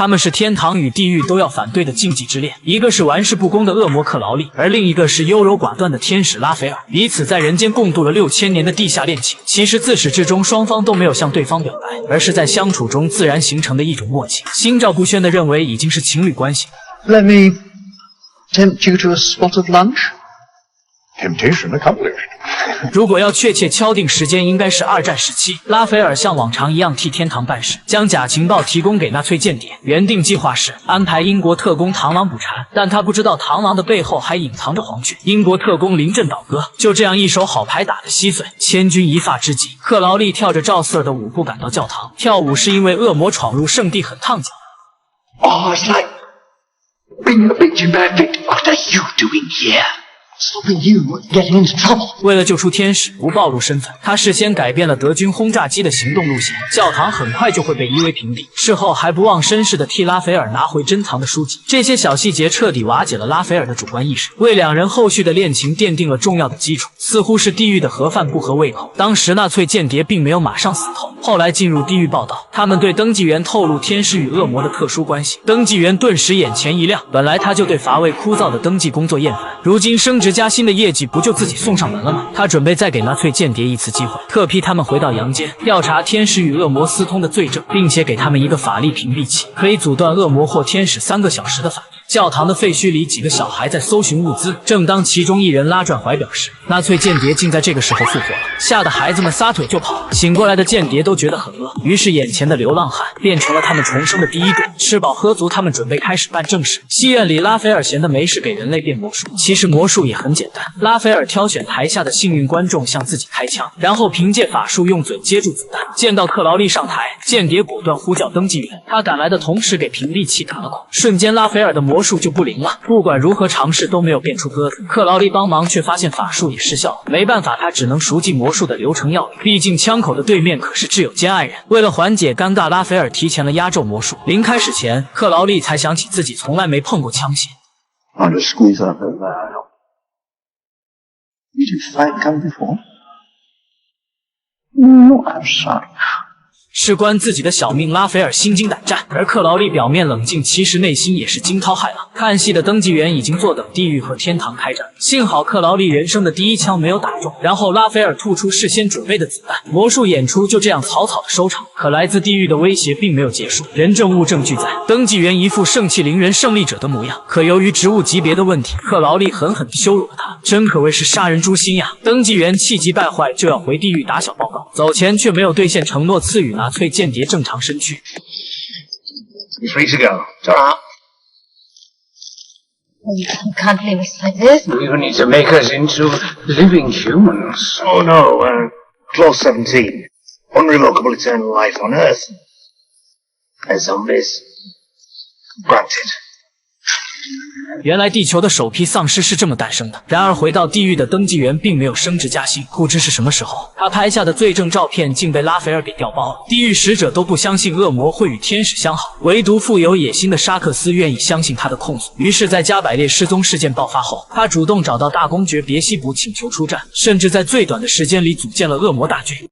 他们是天堂与地狱都要反对的禁忌之恋，一个是玩世不恭的恶魔克劳利，而另一个是优柔寡断的天使拉斐尔。彼此在人间共度了6000年的地下恋情，其实自始至终双方都没有向对方表白，而是在相处中自然形成的一种默契。心照不宣地认为已经是情侣关系。Let me tempt you to a spot of lunch. Temptation accomplished. 如果要确切敲定时间，应该是2战时期。拉斐尔像往常一样替天堂办事，将假情报提供给纳粹间谍。原定计划是安排英国特工螳螂捕蝉，但他不知道螳螂的背后还隐藏着黄雀。英国特工临阵倒戈，就这样一手好牌打得稀碎。千钧一发之际，克劳利跳着赵四儿的舞步赶到教堂。跳舞是因为恶魔闯入圣地很烫脚。Oh, it's like being a bitch in bad fit. What are you doing here? Stopping you getting into trouble. 为了救出天使，不暴露身份，他事先改变了德军轰炸机的行动路线，教堂很快就会被夷为平地。事后还不忘绅士的替拉斐尔拿回珍藏的书籍，这些小细节彻底瓦解了拉斐尔的主观意识，为两人后续的恋情奠定了重要的基础。似乎是地狱的盒饭不合胃口，当时纳粹间谍并没有马上死透，后来进入地狱报道，他们对登记员透露天使与恶魔的特殊关系，登记员顿时眼前一亮，本来他就对乏味枯燥的登记工作厌烦，如今升职加薪的业绩不就自己送上门了吗？他准备再给纳粹间谍一次机会，特批他们回到阳间，调查天使与恶魔私通的罪证，并且给他们一个法力屏蔽器，可以阻断恶魔或天使3个小时的反应。教堂的废墟里，几个小孩在搜寻物资，正当其中一人拉转怀表时，纳粹间谍竟在这个时候复活了，吓得孩子们撒腿就跑。醒过来的间谍都觉得很饿，于是眼前的流浪汉变成了他们重生的第一个。吃饱喝足，他们准备开始办正事。戏院里，拉斐尔闲得没事给人类变魔术，其实魔术也很简单。拉斐尔挑选台下的幸运观众向自己开枪，然后凭借法术用嘴接住子弹。见到克劳利上台，间谍果断呼叫登记员，他赶来的同时给屏蔽器打了孔，瞬间拉斐尔的魔术就不灵了，不管如何尝试都没有变出鸽子。克劳利帮忙却发现法术也失效了，没办法，他只能熟记魔术的流程要领，毕竟枪口的对面可是挚友兼爱人。为了缓解尴尬，拉斐尔提前了压轴魔术。临开始前，克劳利才想起自己从来没碰过枪械。I'll just squeeze up over there. Did you fight gun before? No, I'm sorry. 事关自己的小命，拉斐尔心惊胆战，而克劳利表面冷静，其实内心也是惊涛骇浪。看戏的登记员已经坐等地狱和天堂开战，幸好克劳利人生的第一枪没有打中，然后拉斐尔吐出事先准备的子弹，魔术演出就这样草草的收场。可来自地狱的威胁并没有结束，人证物证俱在，登记员一副盛气凌人胜利者的模样，可由于职务级别的问题，克劳利狠狠地羞辱了他，真可谓是杀人诛心呀！登记员气急败坏，就要回地狱打小报告，走前却没有兑现承诺，赐予纳粹间谍正常身躯。You're free to go. Ta-ra. You can't leave us like this. You need to make us into living humans. Oh no, Clause 17. Unrevocable eternal life on Earth. As zombies. Granted. 原来地球的首批丧尸是这么诞生的。然而回到地狱的登记员并没有升职加薪，不知是什么时候，他拍下的罪证照片竟被拉斐尔给调包了。地狱使者都不相信恶魔会与天使相好，唯独富有野心的沙克斯愿意相信他的控诉。于是，在加百列失踪事件爆发后，他主动找到大公爵别西卜请求出战，甚至在最短的时间里组建了恶魔大军。